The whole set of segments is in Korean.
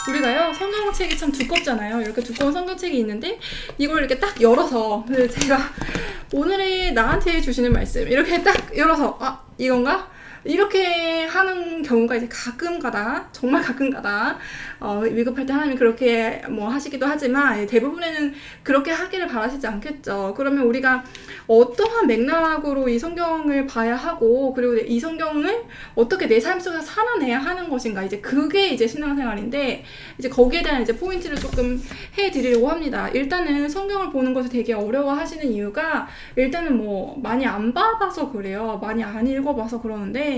우리가요 성경책이 참 두껍잖아요. 이렇게 두꺼운 성경책이 있는데 이걸 이렇게 딱 열어서 제가 오늘의 나한테 주시는 말씀 이렇게 딱 열어서 아 이건가? 이렇게 하는 경우가 이제 가끔가다, 정말 가끔가다 위급할 때 하나님이 그렇게 뭐 하시기도 하지만 대부분에는 그렇게 하기를 바라시지 않겠죠. 그러면 우리가 어떠한 맥락으로 이 성경을 봐야 하고 그리고 이 성경을 어떻게 내 삶 속에서 살아내야 하는 것인가, 이제 그게 이제 신앙생활인데 이제 거기에 대한 이제 포인트를 조금 해드리려고 합니다. 일단은 성경을 보는 것을 되게 어려워하시는 이유가 일단은 뭐 많이 안 봐봐서 그래요. 많이 안 읽어봐서 그러는데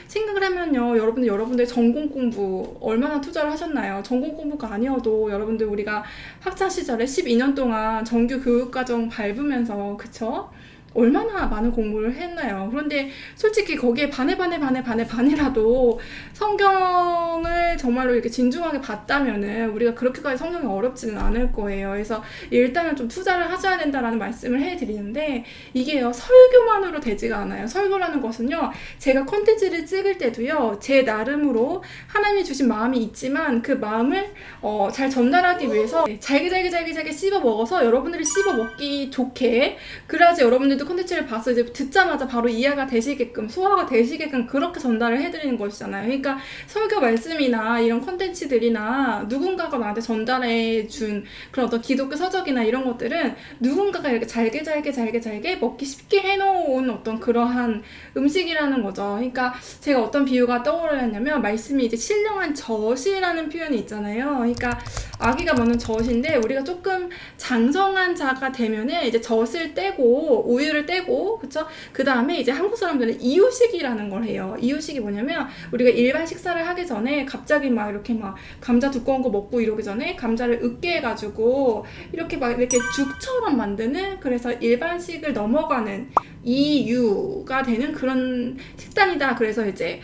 생각을 하면요, 여러분들 전공 공부 얼마나 투자를 하셨나요? 전공 공부가 아니어도 여러분들 우리가 학창 시절에 12년 동안 정규 교육과정 밟으면서 그쵸? 얼마나 많은 공부를 했나요? 그런데 솔직히 거기에 반이라도 성경을 정말로 이렇게 진중하게 봤다면은 우리가 그렇게까지 성경이 어렵지는 않을 거예요. 그래서 일단은 좀 투자를 하셔야 된다라는 말씀을 해드리는데 이게요 설교만으로 되지가 않아요. 설교라는 것은요, 제가 콘텐츠를 찍을 때도요 제 나름으로 하나님이 주신 마음이 있지만 그 마음을 잘 전달하기 위해서 잘게 씹어 먹어서 여러분들이 씹어 먹기 좋게, 그래야지 여러분들도 콘텐츠를 봐서 이제 듣자마자 바로 이해가 되시게끔, 소화가 되시게끔 그렇게 전달을 해드리는 것이잖아요. 그러니까 설교 말씀이나 이런 콘텐츠들이나 누군가가 나한테 전달해 준 그런 어떤 기독교 서적이나 이런 것들은 누군가가 이렇게 잘게 먹기 쉽게 해놓은 어떤 그러한 음식이라는 거죠. 그러니까 제가 어떤 비유가 떠오르냐면 말씀이 이제 신령한 젖이라는 표현이 있잖아요. 그러니까 아기가 먹는 젖인데 우리가 조금 장성한 자가 되면은 이제 젖을 떼고 우유를 떼고, 그쵸? 그 다음에 이제 한국 사람들은 이유식이라는 걸 해요. 이유식이 뭐냐면 우리가 일반 식사를 하기 전에 갑자기 막 이렇게 막 감자 두꺼운 거 먹고 이러기 전에 감자를 으깨 해가지고 이렇게 막 이렇게 죽처럼 만드는, 그래서 일반식을 넘어가는 이유가 되는 그런 식단이다. 그래서 이제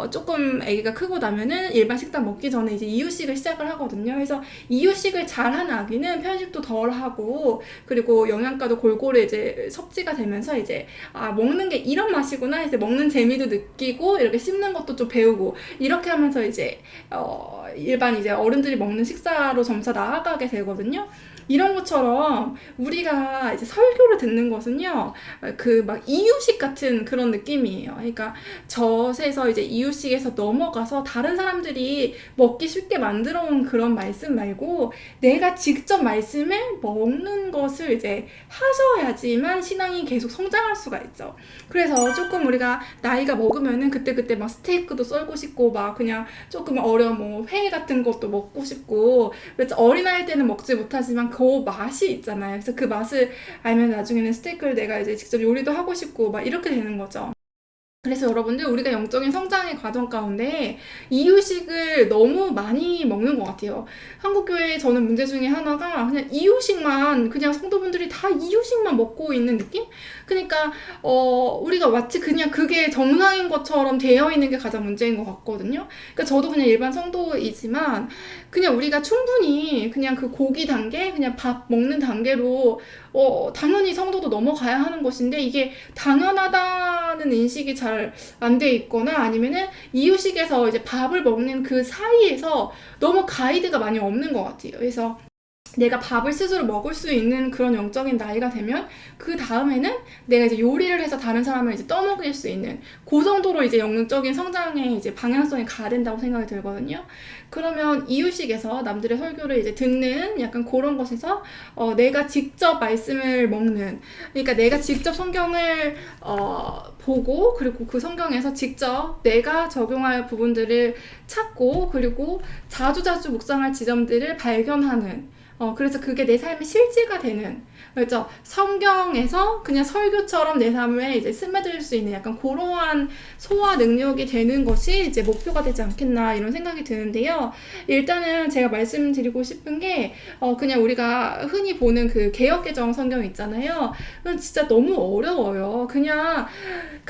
조금 아기가 크고 나면은 일반 식단 먹기 전에 이제 이유식을 시작을 하거든요. 그래서 이유식을 잘하는 아기는 편식도 덜 하고 그리고 영양가도 골고루 이제 섭취가 되면서 이제 아 먹는 게 이런 맛이구나, 이제 먹는 재미도 느끼고 이렇게 씹는 것도 좀 배우고 이렇게 하면서 이제 일반 이제 어른들이 먹는 식사로 점차 나아가게 되거든요. 이런 것처럼 우리가 이제 설교를 듣는 것은요, 그 막 이유식 같은 그런 느낌이에요. 그러니까 젖에서 이제 이유식에서 넘어가서 다른 사람들이 먹기 쉽게 만들어 온 그런 말씀 말고 내가 직접 말씀을 먹는 것을 이제 하셔야지만 신앙이 계속 성장할 수가 있죠. 그래서 조금 우리가 나이가 먹으면은 그때 막 스테이크도 썰고 싶고 막 그냥 조금 어려운 뭐 회 같은 것도 먹고 싶고, 어린아이 때는 먹지 못하지만 그 맛이 있잖아요. 그래서 그 맛을 알면 나중에는 스테이크를 내가 이제 직접 요리도 하고 싶고 막 이렇게 되는 거죠. 그래서 여러분들 우리가 영적인 성장의 과정 가운데 이유식을 너무 많이 먹는 것 같아요. 한국교회에 저는 문제 중에 하나가 그냥 이유식만, 그냥 성도분들이 다 이유식만 먹고 있는 느낌? 그러니까 우리가 마치 그냥 그게 정상인 것처럼 되어 있는 게 가장 문제인 것 같거든요. 그러니까 저도 그냥 일반 성도이지만 그냥 우리가 충분히 그냥 그 고기 단계, 그냥 밥 먹는 단계로 당연히 성도도 넘어가야 하는 것인데 이게 당연하다는 인식이 잘 안 돼 있거나 아니면은 이유식에서 이제 밥을 먹는 그 사이에서 너무 가이드가 많이 없는 것 같아요. 그래서 내가 밥을 스스로 먹을 수 있는 그런 영적인 나이가 되면 그 다음에는 내가 이제 요리를 해서 다른 사람을 이제 떠먹일 수 있는 그 정도로 이제 영적인 성장의 이제 방향성이 가야 된다고 생각이 들거든요. 그러면 이유식에서 남들의 설교를 이제 듣는 약간 그런 것에서 내가 직접 말씀을 먹는, 그러니까 내가 직접 성경을 보고 그리고 그 성경에서 직접 내가 적용할 부분들을 찾고 그리고 자주자주 묵상할 지점들을 발견하는, 그래서 그게 내 삶의 실제가 되는, 그렇죠? 성경에서 그냥 설교처럼 내 삶에 이제 스며들 수 있는 약간 그러한 소화 능력이 되는 것이 이제 목표가 되지 않겠나 이런 생각이 드는데요. 일단은 제가 말씀드리고 싶은 게 그냥 우리가 흔히 보는 그 개역개정 성경 있잖아요. 그건 진짜 너무 어려워요. 그러니까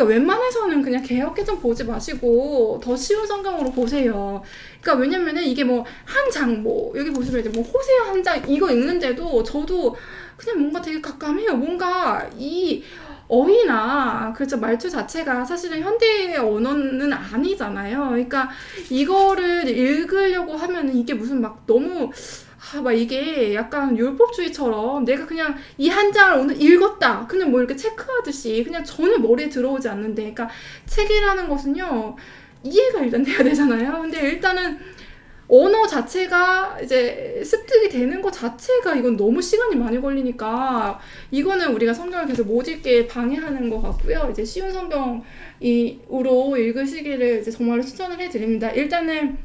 웬만해서는 그냥 개역개정 보지 마시고 더 쉬운 성경으로 보세요. 그러니까 왜냐면은 이게 뭐 한 장, 뭐 여기 보시면 이제 뭐 호세아 한 장 진짜 이거 읽는데도 저도 그냥 뭔가 되게 깜깜해요. 뭔가 이 어휘나 그렇죠 말투 자체가 사실은 현대의 언어는 아니잖아요. 그러니까 이거를 읽으려고 하면은 이게 무슨 막 너무 막 이게 약간 율법주의처럼 내가 그냥 이 한 장을 오늘 읽었다. 그냥 뭐 이렇게 체크하듯이 그냥 전혀 머리에 들어오지 않는데, 그러니까 책이라는 것은요, 이해가 일단 돼야 되잖아요. 근데 일단은 언어 자체가 이제 습득이 되는 것 자체가 이건 너무 시간이 많이 걸리니까 이거는 우리가 성경을 계속 못 읽게 방해하는 것 같고요. 이제 쉬운 성경으로 읽으시기를 이제 정말로 추천을 해드립니다. 일단은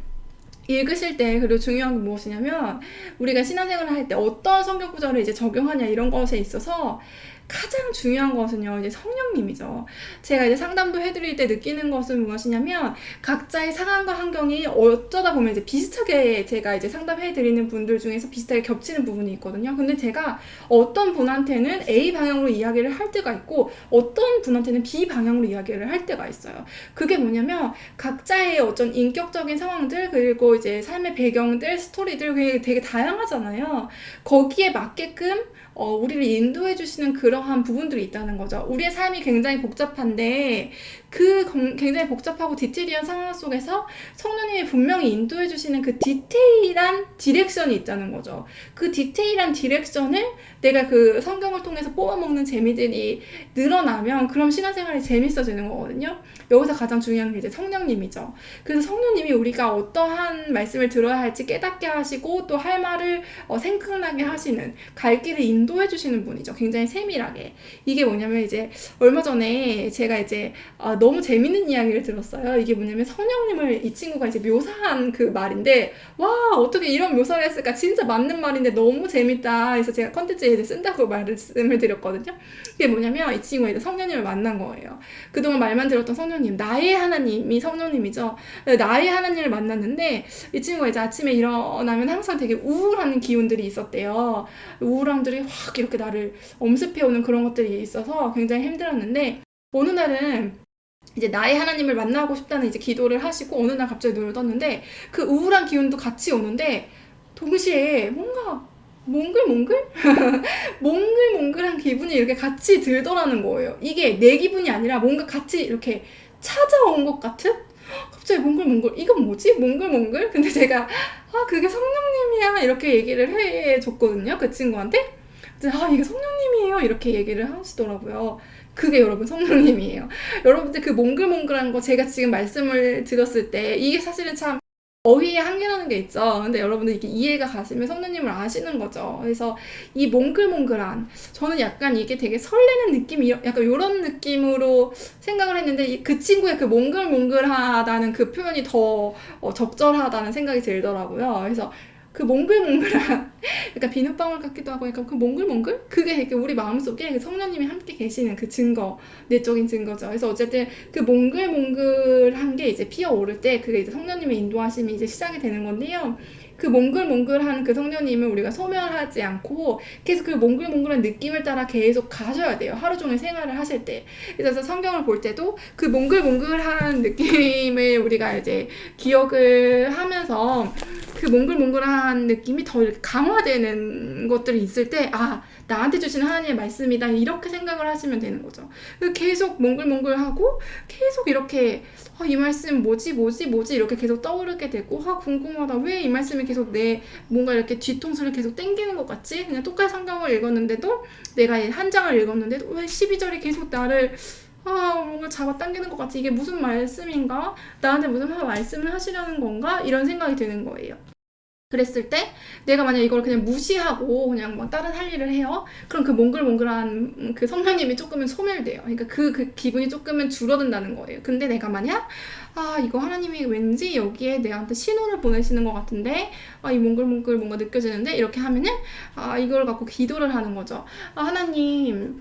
읽으실 때 그리고 중요한 건 무엇이냐면 우리가 신앙생활을 할 때 어떤 성경 구절을 이제 적용하냐 이런 것에 있어서 가장 중요한 것은요, 이제 성령님이죠. 제가 이제 상담도 해드릴 때 느끼는 것은 무엇이냐면 각자의 상황과 환경이 어쩌다 보면 이제 비슷하게 제가 이제 상담해드리는 분들 중에서 비슷하게 겹치는 부분이 있거든요. 근데 제가 어떤 분한테는 A 방향으로 이야기를 할 때가 있고 어떤 분한테는 B 방향으로 이야기를 할 때가 있어요. 그게 뭐냐면 각자의 어떤 인격적인 상황들 그리고 이제 삶의 배경들, 스토리들 그게 되게 다양하잖아요. 거기에 맞게끔 우리를 인도해 주시는 그러한 부분들이 있다는 거죠. 우리의 삶이 굉장히 복잡한데 그 굉장히 복잡하고 디테일한 상황 속에서 성령님이 분명히 인도해 주시는 그 디테일한 디렉션이 있다는 거죠. 그 디테일한 디렉션을 내가 그 성경을 통해서 뽑아먹는 재미들이 늘어나면 그럼 신앙생활이 재밌어지는 거거든요. 여기서 가장 중요한 게 이제 성령님이죠. 그래서 성령님이 우리가 어떠한 말씀을 들어야 할지 깨닫게 하시고 또 할 말을 생각나게 하시는 갈 길을 인도해 주시는 분이죠. 굉장히 세밀하게. 이게 뭐냐면 이제 얼마 전에 제가 이제 너무 재밌는 이야기를 들었어요. 이게 뭐냐면 성령님을 이 친구가 이제 묘사한 그 말인데 와 어떻게 이런 묘사를 했을까 진짜 맞는 말인데 너무 재밌다. 그래서 제가 컨텐츠에 이제 쓴다고 말씀을 드렸거든요. 이게 뭐냐면 이 친구가 이제 성령님을 만난 거예요. 그동안 말만 들었던 성령님, 나의 하나님이 성령님이죠. 나의 하나님을 만났는데 이 친구가 이제 아침에 일어나면 항상 되게 우울한 기운들이 있었대요. 우울함들이 확 이렇게 나를 엄습해오는 그런 것들이 있어서 굉장히 힘들었는데 어느 날은 이제 나의 하나님을 만나고 싶다는 이제 기도를 하시고 어느 날 갑자기 눈을 떴는데 그 우울한 기운도 같이 오는데 동시에 뭔가 몽글몽글? 몽글몽글한 기분이 이렇게 같이 들더라는 거예요. 이게 내 기분이 아니라 뭔가 같이 이렇게 찾아온 것 같은? 갑자기 몽글몽글 이건 뭐지? 몽글몽글? 근데 제가 그게 성령님이야 이렇게 얘기를 해줬거든요. 그 친구한테. 이게 성령님이에요 이렇게 얘기를 하시더라고요. 그게 여러분 성령님이에요. 여러분들 그 몽글몽글한 거 제가 지금 말씀을 드렸을 때 이게 사실은 참 어휘의 한계라는 게 있죠. 근데 여러분들 이게 이해가 가시면 성령님을 아시는 거죠. 그래서 이 몽글몽글한 저는 약간 이게 되게 설레는 느낌이 약간 이런 느낌으로 생각을 했는데 그 친구의 그 몽글몽글하다는 그 표현이 더 적절하다는 생각이 들더라고요. 그래서 그 몽글몽글한 약간 비눗방울 같기도 하고 약간 그 몽글몽글? 그게 우리 마음속에 그 성령님이 함께 계시는 그 증거, 내적인 증거죠. 그래서 어쨌든 그 몽글몽글한 게 이제 피어오를 때 그게 이제 성령님의 인도하심이 이제 시작이 되는 건데요. 그 몽글몽글한 그 성령님을 우리가 소멸하지 않고 계속 그 몽글몽글한 느낌을 따라 계속 가셔야 돼요. 하루 종일 생활을 하실 때. 그래서 성경을 볼 때도 그 몽글몽글한 느낌을 우리가 이제 기억을 하면서 그 몽글몽글한 느낌이 더 이렇게 강화되는 것들이 있을 때 나한테 주시는 하나님의 말씀이다 이렇게 생각을 하시면 되는 거죠. 계속 몽글몽글하고 계속 이렇게 이 말씀 뭐지 이렇게 계속 떠오르게 되고 궁금하다 왜 이 말씀이 계속 내 뭔가 이렇게 뒤통수를 계속 땡기는 것 같지? 그냥 똑같이 성경을 읽었는데도 내가 한 장을 읽었는데도 왜 12절이 계속 나를 뭔가 잡아당기는 것 같지? 이게 무슨 말씀인가? 나한테 무슨 말씀을 하시려는 건가? 이런 생각이 드는 거예요. 그랬을 때 내가 만약 이걸 그냥 무시하고 그냥 막 다른 할 일을 해요. 그럼 그 몽글몽글한 그 성령님이 조금은 소멸돼요. 그러니까 그 기분이 조금은 줄어든다는 거예요. 근데 내가 만약 이거 하나님이 왠지 여기에 내한테 신호를 보내시는 것 같은데 이 몽글몽글 뭔가 느껴지는데 이렇게 하면은 이걸 갖고 기도를 하는 거죠. 하나님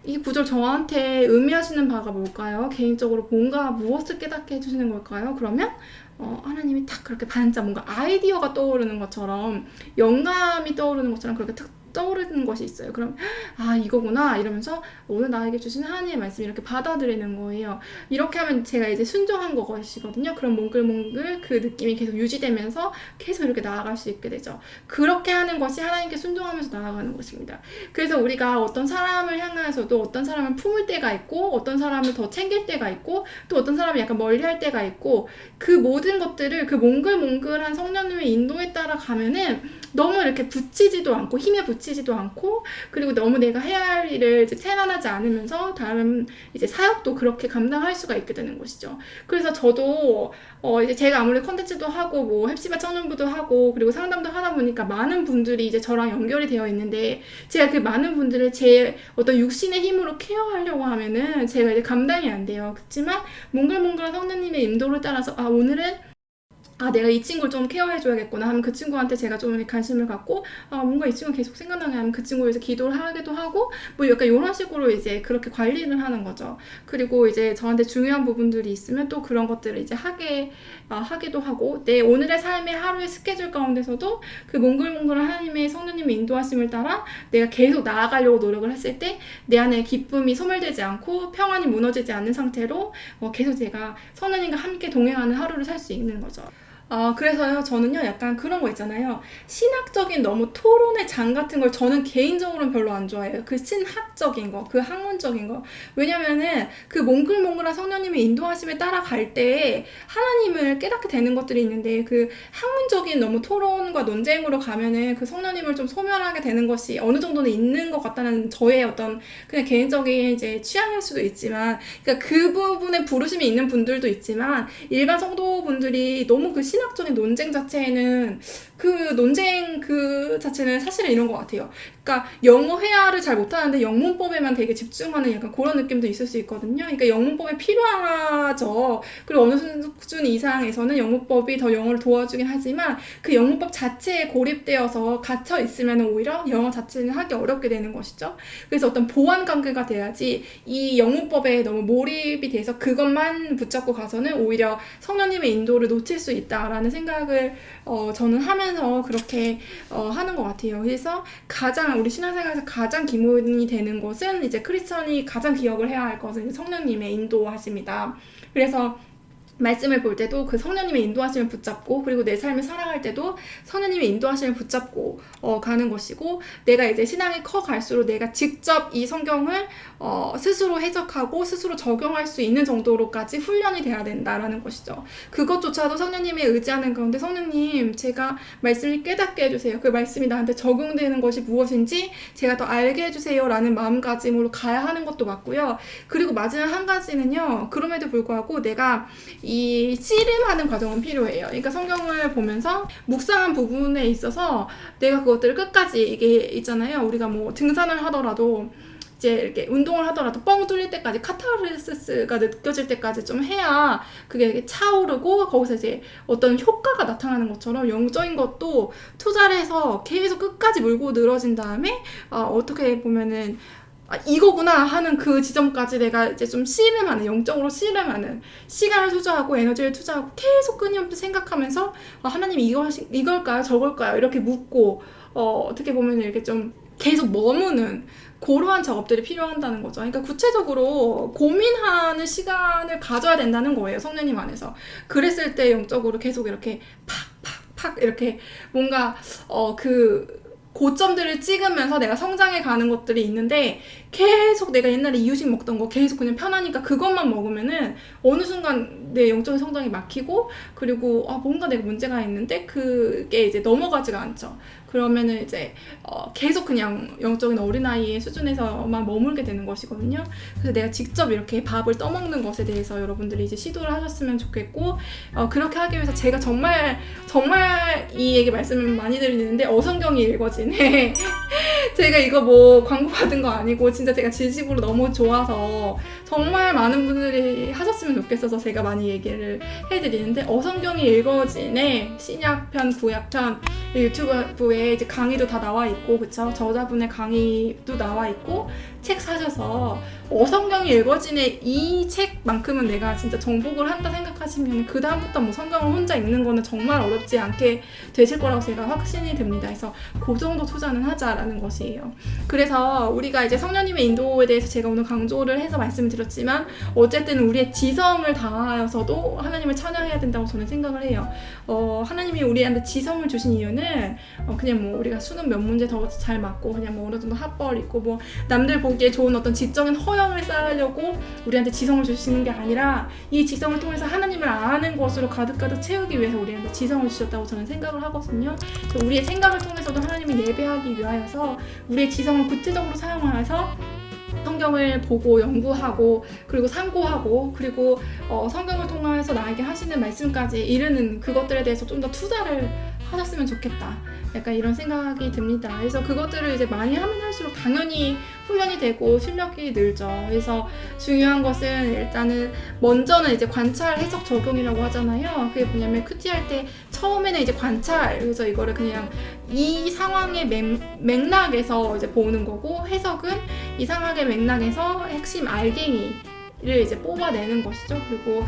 이 구절 저한테 의미하시는 바가 뭘까요? 개인적으로 뭔가 무엇을 깨닫게 해주시는 걸까요? 그러면 하나님이 딱 그렇게 반짝 뭔가 아이디어가 떠오르는 것처럼 영감이 떠오르는 것처럼 그렇게 탁 떠오르는 것이 있어요. 그럼 아 이거구나 이러면서 오늘 나에게 주신 하나님의 말씀 이렇게 받아들이는 거예요. 이렇게 하면 제가 이제 순종한 것이거든요. 그럼 몽글몽글 그 느낌이 계속 유지되면서 계속 이렇게 나아갈 수 있게 되죠. 그렇게 하는 것이 하나님께 순종하면서 나아가는 것입니다. 그래서 우리가 어떤 사람을 향해서도 어떤 사람을 품을 때가 있고 어떤 사람을 더 챙길 때가 있고 또 어떤 사람을 약간 멀리할 때가 있고 그 모든 것들을 그 몽글몽글한 성령님의 인도에 따라 가면은 너무 이렇게 붙이지도 않고 힘에 붙이지도 않고 그리고 너무 내가 해야 할 일을 이제 채난하지 않으면서 다른 이제 사역도 그렇게 감당할 수가 있게 되는 것이죠. 그래서 저도 이제 제가 아무래도 컨텐츠도 하고 뭐 햅시바 청년부도 하고 그리고 상담도 하다 보니까 많은 분들이 이제 저랑 연결이 되어 있는데 제가 그 많은 분들을 제 어떤 육신의 힘으로 케어하려고 하면은 제가 이제 감당이 안 돼요. 그렇지만 몽글몽글한 성령님의 인도를 따라서 오늘은 내가 이 친구를 좀 케어해줘야겠구나 하면 그 친구한테 제가 좀 관심을 갖고 뭔가 이 친구 계속 생각나게 하면 그 친구를 이제 기도를 하기도 하고 뭐 약간 이런 식으로 이제 그렇게 관리를 하는 거죠. 그리고 이제 저한테 중요한 부분들이 있으면 또 그런 것들을 이제 하기도 하고 내 오늘의 삶의 하루의 스케줄 가운데서도 그 몽글몽글한 하나님의 성령님의 인도하심을 따라 내가 계속 나아가려고 노력을 했을 때 내 안에 기쁨이 소멸되지 않고 평안이 무너지지 않는 상태로 계속 제가 성령님과 함께 동행하는 하루를 살 수 있는 거죠. 그래서요, 저는요, 약간 그런 거 있잖아요. 신학적인 너무 토론의 장 같은 걸 저는 개인적으로는 별로 안 좋아해요. 그 신학적인 거, 그 학문적인 거. 왜냐면은 그 몽글몽글한 성령님의 인도하심에 따라갈 때 하나님을 깨닫게 되는 것들이 있는데 그 학문적인 너무 토론과 논쟁으로 가면은 그 성령님을 좀 소멸하게 되는 것이 어느 정도는 있는 것 같다는 저의 어떤 그냥 개인적인 이제 취향일 수도 있지만, 그러니까 그 부분에 부르심이 있는 분들도 있지만 일반 성도분들이 너무 그 신학적인 논쟁 자체에는 그 논쟁 그 자체는 사실은 이런 것 같아요. 그러니까 영어 회화를 잘 못하는데 영문법에만 되게 집중하는 약간 그런 느낌도 있을 수 있거든요. 그러니까 영문법이 필요하죠. 그리고 어느 수준 이상에서는 영문법이 더 영어를 도와주긴 하지만 그 영문법 자체에 고립되어서 갇혀 있으면 오히려 영어 자체는 하기 어렵게 되는 것이죠. 그래서 어떤 보완 관계가 돼야지 이 영문법에 너무 몰입이 돼서 그것만 붙잡고 가서는 오히려 성령님의 인도를 놓칠 수 있다라는 생각을 저는 하면서 그렇게 하는 것 같아요. 그래서 가장 우리 신앙생활에서 가장 기본이 되는 것은 이제 크리스천이 가장 기억을 해야 할 것은 성령님의 인도하심이다. 그래서 말씀을 볼 때도 그 성령님의 인도하심을 붙잡고 그리고 내 삶을 살아갈 때도 성령님의 인도하심을 붙잡고 가는 것이고 내가 이제 신앙이 커갈수록 내가 직접 이 성경을 스스로 해석하고 스스로 적용할 수 있는 정도로까지 훈련이 돼야 된다라는 것이죠. 그것조차도 성령님의 의지하는 가운데 성령님 제가 말씀을 깨닫게 해주세요. 그 말씀이 나한테 적용되는 것이 무엇인지 제가 더 알게 해주세요 라는 마음가짐으로 가야 하는 것도 맞고요. 그리고 마지막 한 가지는요. 그럼에도 불구하고 내가 이 씨름하는 과정은 필요해요. 그러니까 성경을 보면서 묵상한 부분에 있어서 내가 그것들을 끝까지 이게 있잖아요. 우리가 뭐 등산을 하더라도 이제 이렇게 운동을 하더라도 뻥 뚫릴 때까지 카타르시스가 느껴질 때까지 좀 해야 그게 이렇게 차오르고 거기서 이제 어떤 효과가 나타나는 것처럼 영적인 것도 투자를 해서 계속 끝까지 물고 늘어진 다음에 어떻게 보면은 이거구나 하는 그 지점까지 내가 이제 좀 씨름하는, 영적으로 씨름하는 시간을 투자하고 에너지를 투자하고 계속 끊임없이 생각하면서 하나님이 이걸까요? 저걸까요? 이렇게 묻고 어떻게 보면 이렇게 좀 계속 머무는 그러한 작업들이 필요한다는 거죠. 그러니까 구체적으로 고민하는 시간을 가져야 된다는 거예요. 성령님 안에서. 그랬을 때 영적으로 계속 이렇게 팍팍팍 이렇게 뭔가 그 고점들을 찍으면서 내가 성장해 가는 것들이 있는데 계속 내가 옛날에 이유식 먹던 거 계속 그냥 편하니까 그것만 먹으면은 어느 순간 내 영적인 성장이 막히고 그리고 뭔가 내가 문제가 있는데 그게 이제 넘어가지가 않죠. 그러면은 이제 계속 그냥 영적인 어린아이의 수준에서만 머물게 되는 것이거든요. 그래서 내가 직접 이렇게 밥을 떠먹는 것에 대해서 여러분들이 이제 시도를 하셨으면 좋겠고 그렇게 하기 위해서 제가 정말 이 얘기 말씀을 많이 드리는데 어성경이 읽어지네. 제가 이거 뭐 광고 받은 거 아니고 진짜 제가 진심으로 너무 좋아서 정말 많은 분들이 하셨으면 좋겠어서 제가 많이 얘기를 해드리는데 어성경이 읽어지네. 신약편, 구약편 유튜브에 이제 강의도 다 나와 있고 그쵸? 저자분의 강의도 나와 있고 책 사셔서 성경이 읽어지네 이 책만큼은 내가 진짜 정복을 한다 생각하시면 그 다음부터 뭐 성경을 혼자 읽는 거는 정말 어렵지 않게 되실 거라고 제가 확신이 듭니다. 그래서 그 정도 투자는 하자라는 것이에요. 그래서 우리가 이제 성령님의 인도에 대해서 제가 오늘 강조를 해서 말씀을 드렸지만 어쨌든 우리의 지성을 다하여서도 하나님을 찬양해야 된다고 저는 생각을 해요. 하나님이 우리한테 지성을 주신 이유는 그냥 뭐 우리가 수능 몇 문제 더 잘 맞고 그냥 뭐 어느 정도 학벌 있고 뭐 남들 보기에 좋은 어떤 지적인 허영을 쌓으려고 우리한테 지성을 주시는 게 아니라 이 지성을 통해서 하나님을 아는 것으로 가득가득 채우기 위해서 우리한테 지성을 주셨다고 저는 생각을 하거든요. 그래서 우리의 생각을 통해서도 하나님을 예배하기 위하여서 우리의 지성을 구체적으로 사용하여서 성경을 보고 연구하고 그리고 상고하고 그리고 성경을 통해서 나에게 하시는 말씀까지 이르는 그것들에 대해서 좀 더 투자를 하셨으면 좋겠다. 약간 이런 생각이 듭니다. 그래서 그것들을 이제 많이 하면 할수록 당연히 훈련이 되고 실력이 늘죠. 그래서 중요한 것은 일단은 먼저는 이제 관찰, 해석, 적용이라고 하잖아요. 그게 뭐냐면 큐티할 때 처음에는 이제 관찰, 그래서 이거를 그냥 이 상황의 맥락에서 이제 보는 거고, 해석은 이 상황의 맥락에서 핵심 알갱이를 이제 뽑아내는 것이죠. 그리고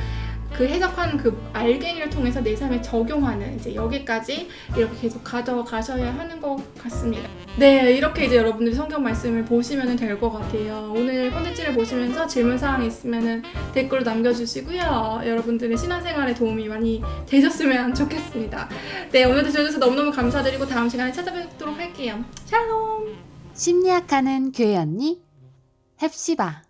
그 해석한 그 알갱이를 통해서 내 삶에 적용하는 이제 여기까지 이렇게 계속 가져가셔야 하는 것 같습니다. 네, 이렇게 이제 여러분들이 성경 말씀을 보시면 될 것 같아요. 오늘 콘텐츠를 보시면서 질문사항 있으면 댓글로 남겨주시고요. 여러분들의 신앙생활에 도움이 많이 되셨으면 좋겠습니다. 네, 오늘도 들어주셔서 너무너무 감사드리고 다음 시간에 찾아뵙도록 할게요. 샬롬! 심리학하는 교회 언니 헵시바